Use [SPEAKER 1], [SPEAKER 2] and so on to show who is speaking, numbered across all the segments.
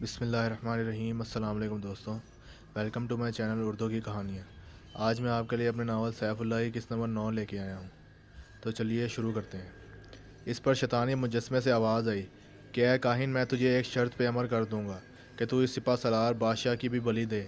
[SPEAKER 1] بسم اللہ الرحمن الرحیم۔ السلام علیکم دوستوں، welcome to my channel Urdu کی کہانیاں۔ آج میں آپ کے لیے اپنے ناول سیف اللہ کی قسط نمبر 9 لے کے آیا ہوں، تو چلیے شروع کرتے ہیں۔ اس پر شیطانی مجسمے سے آواز آئی کہ اے کاہن، میں تجھے ایک شرط پہ امر کر دوں گا کہ تو اس سپہ سالار بادشاہ کی بھی بلی دے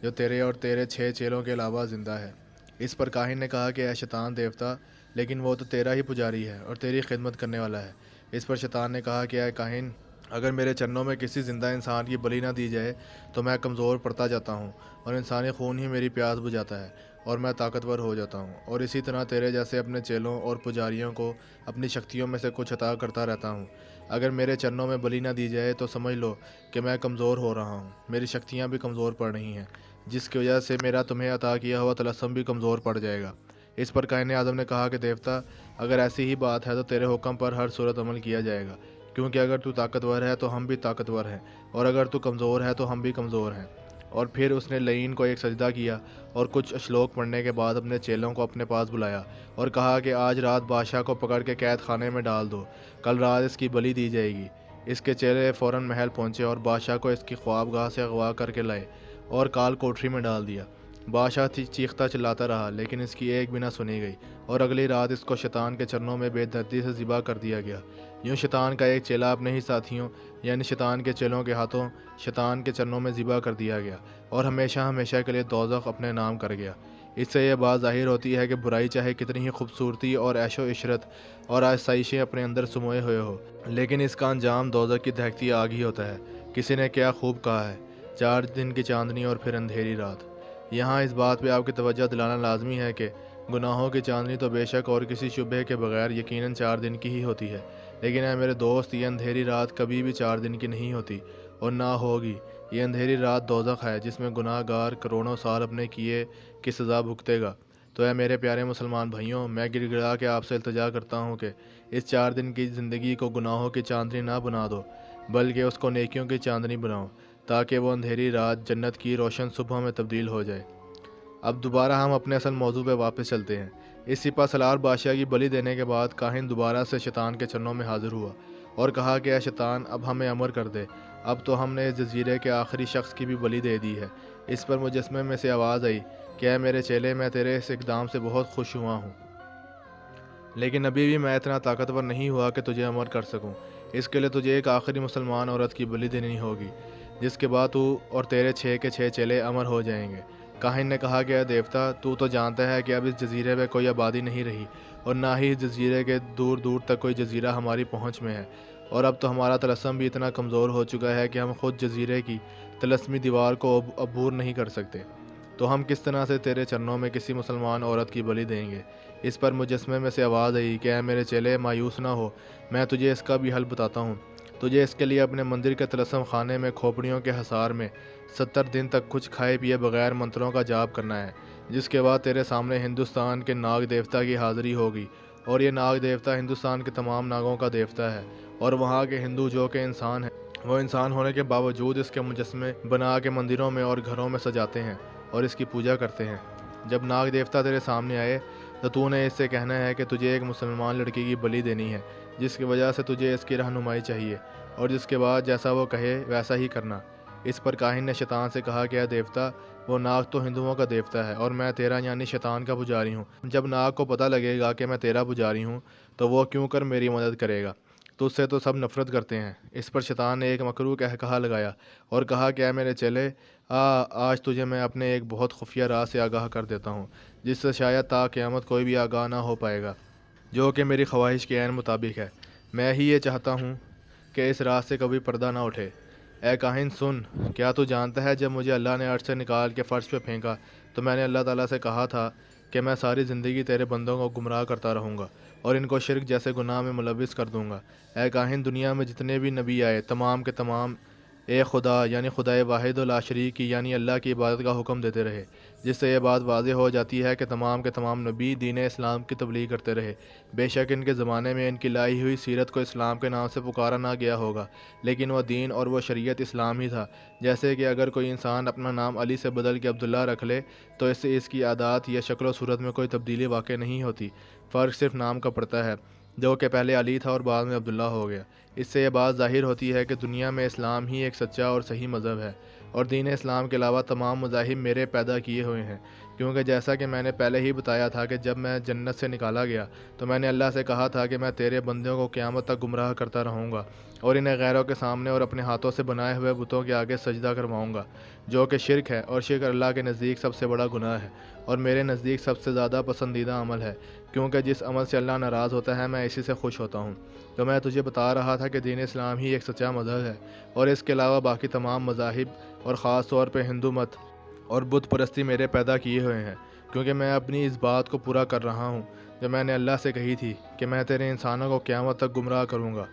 [SPEAKER 1] جو تیرے اور تیرے 6 چیلوں کے علاوہ زندہ ہے۔ اس پر کاہن نے کہا کہ اے شیطان دیوتا، لیکن وہ تو تیرا ہی پجاری ہے اور تیری خدمت کرنے والا ہے۔ اس پر شیطان نے کہا کہ اے کاہن، اگر میرے چرنوں میں کسی زندہ انسان کی بلی نہ دی جائے تو میں کمزور پڑتا جاتا ہوں، اور انسانی خون ہی میری پیاس بجھاتا ہے اور میں طاقتور ہو جاتا ہوں، اور اسی طرح تیرے جیسے اپنے چیلوں اور پجاریوں کو اپنی شکتیوں میں سے کچھ عطا کرتا رہتا ہوں۔ اگر میرے چرنوں میں بلی نہ دی جائے تو سمجھ لو کہ میں کمزور ہو رہا ہوں، میری شکتیاں بھی کمزور پڑ رہی ہیں، جس کی وجہ سے میرا تمہیں عطا کیا ہوا طلسم بھی کمزور پڑ جائے گا۔ اس پر کاہن اعظم نے کہا کہ دیوتا، اگر ایسی ہی بات ہے تو تیرے حکم پر ہر صورت عمل کیا جائے گا، کیونکہ اگر تو طاقتور ہے تو ہم بھی طاقتور ہیں، اور اگر تو کمزور ہے تو ہم بھی کمزور ہیں۔ اور پھر اس نے لعین کو ایک سجدہ کیا اور کچھ اشلوک پڑھنے کے بعد اپنے چیلوں کو اپنے پاس بلایا اور کہا کہ آج رات بادشاہ کو پکڑ کے قید خانے میں ڈال دو، کل رات اس کی بلی دی جائے گی۔ اس کے چیلے فوراً محل پہنچے اور بادشاہ کو اس کی خوابگاہ سے اغوا کر کے لائے اور کال کوٹری میں ڈال دیا۔ بادشاہ چیختا چلاتا رہا، لیکن اس کی ایک بھی نہ سنی گئی، اور اگلی رات اس کو شیطان کے چرنوں میں بے دردی سے ذبح کر دیا گیا۔ یوں شیطان کا ایک چیلا اپنے ہی ساتھیوں یعنی شیطان کے چیلوں کے ہاتھوں شیطان کے چرنوں میں ذبح کر دیا گیا، اور ہمیشہ ہمیشہ کے لیے دوزخ اپنے نام کر گیا۔ اس سے یہ بات ظاہر ہوتی ہے کہ برائی چاہے کتنی ہی خوبصورتی اور عیش و عشرت اور آسائشیں اپنے اندر سموئے ہوئے ہو، لیکن اس کا انجام دوزخ کی دہکتی آگ ہی ہوتا ہے۔ کسی نے کیا خوب کہا ہے، 4 دن کی چاندنی اور پھر اندھیری رات۔ یہاں اس بات پہ آپ کی توجہ دلانا لازمی ہے کہ گناہوں کی چاندنی تو بے شک اور کسی شبہ کے بغیر یقیناً 4 دن کی ہی ہوتی ہے، لیکن اے میرے دوست، یہ اندھیری رات کبھی بھی 4 دن کی نہیں ہوتی اور نہ ہوگی۔ یہ اندھیری رات دوزخ ہے، جس میں گناہ گار کروڑوں سال اپنے کیے کی سزا بھگتے گا۔ تو اے میرے پیارے مسلمان بھائیوں، میں گڑ گڑا کے آپ سے التجا کرتا ہوں کہ اس 4 دن کی زندگی کو گناہوں کی چاندنی نہ بنا دو، بلکہ اس کو نیکیوں کی چاندنی بناؤ، تاکہ وہ اندھیری رات جنت کی روشن صبح میں تبدیل ہو جائے۔ اب دوبارہ ہم اپنے اصل موضوع پہ واپس چلتے ہیں۔ اس سپہ سالار بادشاہ کی بلی دینے کے بعد کاہن دوبارہ سے شیطان کے چرنوں میں حاضر ہوا اور کہا کہ اے شیطان، اب ہمیں امر کر دے، اب تو ہم نے اس جزیرے کے آخری شخص کی بھی بلی دے دی ہے۔ اس پر مجسمے میں سے آواز آئی کہ اے میرے چیلے، میں تیرے اس اقدام سے بہت خوش ہوا ہوں، لیکن ابھی بھی میں اتنا طاقتور نہیں ہوا کہ تجھے امر کر سکوں۔ اس کے لیے تجھے ایک آخری مسلمان عورت کی بلی دینی ہوگی، جس کے بعد تو اور تیرے 6 کے 6 چیلے امر ہو جائیں گے۔ کاہن نے کہا کہ اے دیوتا، تو جانتا ہے کہ اب اس جزیرے پہ کوئی آبادی نہیں رہی، اور نہ ہی اس جزیرے کے دور دور تک کوئی جزیرہ ہماری پہنچ میں ہے، اور اب تو ہمارا طلسم بھی اتنا کمزور ہو چکا ہے کہ ہم خود جزیرے کی طلسمی دیوار کو عبور نہیں کر سکتے، تو ہم کس طرح سے تیرے چرنوں میں کسی مسلمان عورت کی بلی دیں گے؟ اس پر مجسمے میں سے آواز آئی کہ اے میرے چیلے، مایوس نہ ہو، میں تجھے اس کا بھی حل بتاتا ہوں۔ تجھے اس کے لیے اپنے مندر کے طلسم خانے میں کھوپڑیوں کے حصار میں 70 دن تک کچھ کھائے پیے بغیر منتروں کا جاپ کرنا ہے، جس کے بعد تیرے سامنے ہندوستان کے ناگ دیوتا کی حاضری ہوگی، اور یہ ناگ دیوتا ہندوستان کے تمام ناگوں کا دیوتا ہے، اور وہاں کے ہندو جو کہ انسان ہیں، وہ انسان ہونے کے باوجود اس کے مجسمے بنا کے مندروں میں اور گھروں میں سجاتے ہیں اور اس کی پوجا کرتے ہیں۔ جب ناگ دیوتا تیرے سامنے آئے تو نے اس سے کہنا ہے کہ تجھے ایک مسلمان لڑکی کی بلی دینی ہے، جس کی وجہ سے تجھے اس کی رہنمائی چاہیے، اور جس کے بعد جیسا وہ کہے ویسا ہی کرنا۔ اس پر کاہن نے شیطان سے کہا کہ اے دیوتا، وہ ناگ تو ہندوؤں کا دیوتا ہے اور میں تیرا یعنی شیطان کا پجاری ہوں۔ جب ناگ کو پتہ لگے گا کہ میں تیرا پجاری ہوں تو وہ کیوں کر میری مدد کرے گا؟ تجھ سے تو سب نفرت کرتے ہیں۔ اس پر شیطان نے ایک مکروہ کہا لگایا اور کہا کہ اے میرے چیلے، آج تجھے میں اپنے ایک بہت خفیہ راز سے آگاہ کر دیتا ہوں، جس سے شاید تا قیامت کوئی بھی آگاہ نہ ہو پائے گا، جو کہ میری خواہش کے عین مطابق ہے۔ میں ہی یہ چاہتا ہوں کہ اس راز سے کبھی پردہ نہ اٹھے۔ اے کاہن سن، کیا تو جانتا ہے جب مجھے اللہ نے عرش سے نکال کے فرش پہ پھینکا تو میں نے اللہ تعالیٰ سے کہا تھا کہ میں ساری زندگی تیرے بندوں کو گمراہ کرتا رہوں گا اور ان کو شرک جیسے گناہ میں ملوث کر دوں گا۔ اے کاہن، دنیا میں جتنے بھی نبی آئے تمام کے تمام ایک خدا یعنی خدائے واحد و لا شریک کی یعنی اللہ کی عبادت کا حکم دیتے رہے، جس سے یہ بات واضح ہو جاتی ہے کہ تمام کے تمام نبی دین اسلام کی تبلیغ کرتے رہے۔ بے شک ان کے زمانے میں ان کی لائی ہوئی سیرت کو اسلام کے نام سے پکارا نہ گیا ہوگا، لیکن وہ دین اور وہ شریعت اسلام ہی تھا۔ جیسے کہ اگر کوئی انسان اپنا نام علی سے بدل کے عبداللہ رکھ لے تو اس سے اس کی عادات یا شکل و صورت میں کوئی تبدیلی واقع نہیں ہوتی، فرق صرف نام کا پڑتا ہے۔ جو کہ پہلے علی تھا اور بعد میں عبداللہ ہو گیا۔ اس سے یہ بات ظاہر ہوتی ہے کہ دنیا میں اسلام ہی ایک سچا اور صحیح مذہب ہے، اور دین اسلام کے علاوہ تمام مذاہب میرے پیدا کیے ہوئے ہیں، کیونکہ جیسا کہ میں نے پہلے ہی بتایا تھا کہ جب میں جنت سے نکالا گیا تو میں نے اللہ سے کہا تھا کہ میں تیرے بندوں کو قیامت تک گمراہ کرتا رہوں گا، اور انہیں غیروں کے سامنے اور اپنے ہاتھوں سے بنائے ہوئے بتوں کے آگے سجدہ کرواؤں گا، جو کہ شرک ہے، اور شرک اللہ کے نزدیک سب سے بڑا گناہ ہے، اور میرے نزدیک سب سے زیادہ پسندیدہ عمل ہے، کیونکہ جس عمل سے اللہ ناراض ہوتا ہے میں اسی سے خوش ہوتا ہوں۔ تو میں تجھے بتا رہا تھا کہ دین اسلام ہی ایک سچا مذہب ہے، اور اس کے علاوہ باقی تمام مذاہب اور خاص طور پہ ہندو مت اور بت پرستی میرے پیدا کیے ہوئے ہیں، کیونکہ میں اپنی اس بات کو پورا کر رہا ہوں جو میں نے اللہ سے کہی تھی کہ میں تیرے انسانوں کو قیامت تک گمراہ کروں گا،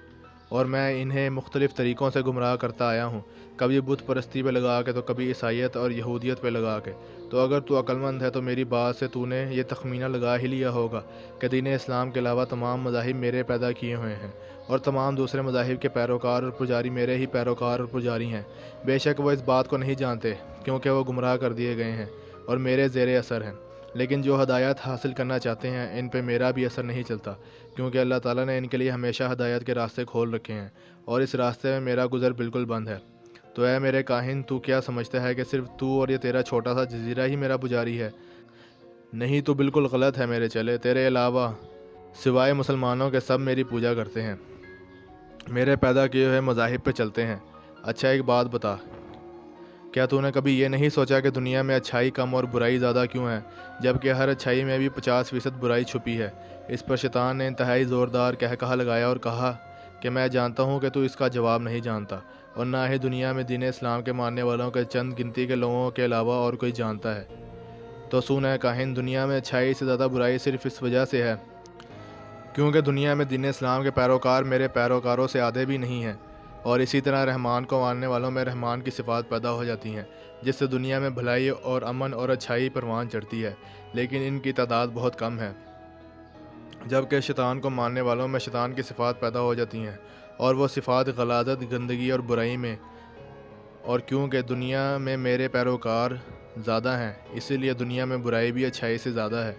[SPEAKER 1] اور میں انہیں مختلف طریقوں سے گمراہ کرتا آیا ہوں، کبھی بت پرستی پہ لگا کے تو کبھی عیسائیت اور یہودیت پہ لگا کے۔ تو اگر تو عقل مند ہے تو میری بات سے تو نے یہ تخمینہ لگا ہی لیا ہوگا کہ دین اسلام کے علاوہ تمام مذاہب میرے پیدا کیے ہوئے ہیں، اور تمام دوسرے مذاہب کے پیروکار اور پجاری میرے ہی پیروکار اور پجاری ہیں۔ بے شک وہ اس بات کو نہیں جانتے، کیونکہ وہ گمراہ کر دیے گئے ہیں اور میرے زیر اثر ہیں، لیکن جو ہدایت حاصل کرنا چاہتے ہیں ان پہ میرا بھی اثر نہیں چلتا، کیونکہ اللہ تعالیٰ نے ان کے لیے ہمیشہ ہدایت کے راستے کھول رکھے ہیں، اور اس راستے میں میرا گزر بالکل بند ہے۔ تو اے میرے کاہن، تو کیا سمجھتا ہے کہ صرف تو اور یہ تیرا چھوٹا سا جزیرہ ہی میرا پجاری ہے؟ نہیں، تو بالکل غلط ہے میرے چلے، تیرے علاوہ سوائے مسلمانوں کے سب میری پوجا کرتے ہیں، میرے پیدا کیے ہوئے مذاہب پہ چلتے ہیں۔ اچھا ایک بات بتا، کیا تو نے کبھی یہ نہیں سوچا کہ دنیا میں اچھائی کم اور برائی زیادہ کیوں ہے، جبکہ ہر اچھائی میں بھی 50% برائی چھپی ہے؟ اس پر شیطان نے انتہائی زوردار کہا لگایا اور کہا کہ میں جانتا ہوں کہ تو اس کا جواب نہیں جانتا، اور نہ ہی دنیا میں دین اسلام کے ماننے والوں کے چند گنتی کے لوگوں کے علاوہ اور کوئی جانتا ہے۔ تو سن اے کاہن، دنیا میں اچھائی سے زیادہ برائی صرف اس وجہ سے ہے کیونکہ دنیا میں دین اسلام کے پیروکار میرے پیروکاروں سے آدھے بھی نہیں ہیں، اور اسی طرح رحمان کو ماننے والوں میں رحمان کی صفات پیدا ہو جاتی ہیں، جس سے دنیا میں بھلائی اور امن اور اچھائی پروان چڑھتی ہے، لیکن ان کی تعداد بہت کم ہے۔ جبکہ شیطان کو ماننے والوں میں شیطان کی صفات پیدا ہو جاتی ہیں، اور وہ صفات غلاظت، گندگی اور برائی میں، اور کیونکہ دنیا میں میرے پیروکار زیادہ ہیں اسی لیے دنیا میں برائی بھی اچھائی سے زیادہ ہے۔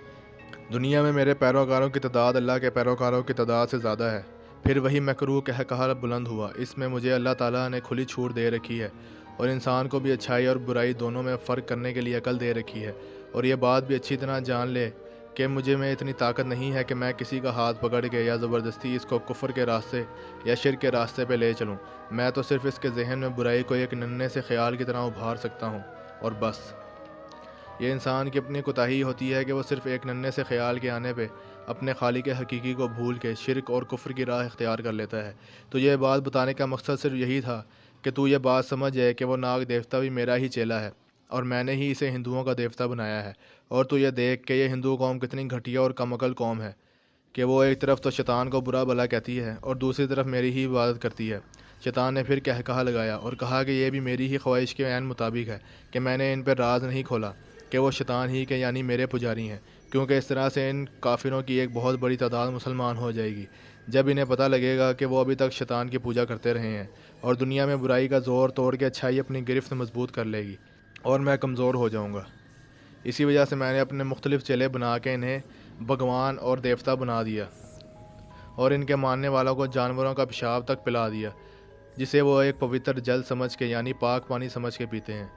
[SPEAKER 1] دنیا میں میرے پیروکاروں کی تعداد اللہ کے پیروکاروں کی تعداد سے زیادہ ہے۔ پھر وہی مکروہ کہا بلند ہوا، اس میں مجھے اللہ تعالیٰ نے کھلی چھوٹ دے رکھی ہے، اور انسان کو بھی اچھائی اور برائی دونوں میں فرق کرنے کے لیے عقل دے رکھی ہے، اور یہ بات بھی اچھی طرح جان لے کہ مجھے میں اتنی طاقت نہیں ہے کہ میں کسی کا ہاتھ پکڑ کے یا زبردستی اس کو کفر کے راستے یا شرک کے راستے پہ لے چلوں۔ میں تو صرف اس کے ذہن میں برائی کو ایک ننھے سے خیال کی طرح ابھار سکتا ہوں، اور بس۔ یہ انسان کی اپنی کوتاہی ہوتی ہے کہ وہ صرف ایک ننھے سے خیال کے آنے پہ اپنے خالق حقیقی کو بھول کے شرک اور کفر کی راہ اختیار کر لیتا ہے۔ تو یہ بات بتانے کا مقصد صرف یہی تھا کہ تو یہ بات سمجھ جائے کہ وہ ناگ دیوتا بھی میرا ہی چیلا ہے، اور میں نے ہی اسے ہندوؤں کا دیوتا بنایا ہے، اور تو یہ دیکھ کہ یہ ہندو قوم کتنی گھٹیا اور کم عقل قوم ہے کہ وہ ایک طرف تو شیطان کو برا بھلا کہتی ہے اور دوسری طرف میری ہی عبادت کرتی ہے۔ شیطان نے پھر کہا لگایا اور کہا کہ یہ بھی میری ہی خواہش کے عین مطابق ہے کہ میں نے ان پہ راز نہیں کھولا کہ وہ شیطان ہی کے یعنی میرے پجاری ہیں، کیونکہ اس طرح سے ان کافروں کی ایک بہت بڑی تعداد مسلمان ہو جائے گی جب انہیں پتہ لگے گا کہ وہ ابھی تک شیطان کی پوجا کرتے رہے ہیں، اور دنیا میں برائی کا زور توڑ کے اچھائی اپنی گرفت مضبوط کر لے گی اور میں کمزور ہو جاؤں گا۔ اسی وجہ سے میں نے اپنے مختلف چیلے بنا کے انہیں بھگوان اور دیوتا بنا دیا، اور ان کے ماننے والوں کو جانوروں کا پیشاب تک پلا دیا، جسے وہ ایک پوتر جل سمجھ کے یعنی پاک پانی سمجھ کے پیتے ہیں۔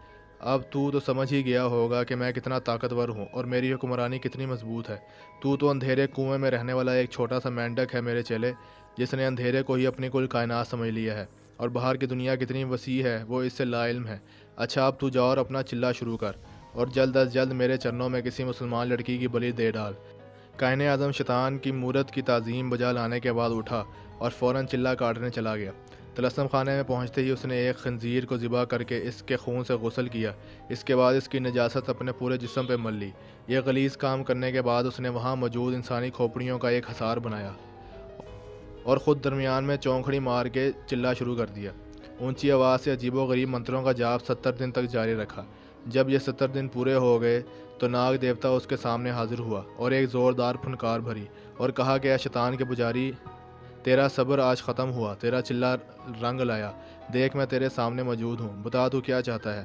[SPEAKER 1] اب تو سمجھ ہی گیا ہوگا کہ میں کتنا طاقتور ہوں اور میری حکمرانی کتنی مضبوط ہے۔ تو اندھیرے کنویں میں رہنے والا ایک چھوٹا سا مینڈک ہے میرے چیلے، جس نے اندھیرے کو ہی اپنی کل کائنات سمجھ لیا ہے، اور باہر کی دنیا کتنی وسیع ہے وہ اس سے لا علم ہے۔ اچھا اب تو جا اور اپنا چلہ شروع کر، اور جلد از جلد میرے چرنوں میں کسی مسلمان لڑکی کی بلی دے ڈال۔ کائن اعظم شیطان کی مورت کی تعظیم بجا لانے کے بعد اٹھا اور فوراً چلہ کاٹنے چلا گیا۔ طلسم خانے میں پہنچتے ہی اس نے ایک خنزیر کو ذبح کر کے اس کے خون سے غسل کیا، اس کے بعد اس کی نجاست اپنے پورے جسم پہ مل لی۔ یہ غلیظ کام کرنے کے بعد اس نے وہاں موجود انسانی کھوپڑیوں کا ایک حصار بنایا اور خود درمیان میں چونکھڑی مار کے چلہ شروع کر دیا۔ اونچی آواز سے عجیب و غریب منتروں کا جاپ 70 دن تک جاری رکھا۔ جب یہ 70 دن پورے ہو گئے تو ناگ دیوتا اس کے سامنے حاضر ہوا اور ایک زوردار پھنکار بھری اور کہا کہ اے شیطان کے پجاری، تیرا صبر آج ختم ہوا، تیرا چلہ رنگ لایا، دیکھ میں تیرے سامنے موجود ہوں، بتا تو کیا چاہتا ہے؟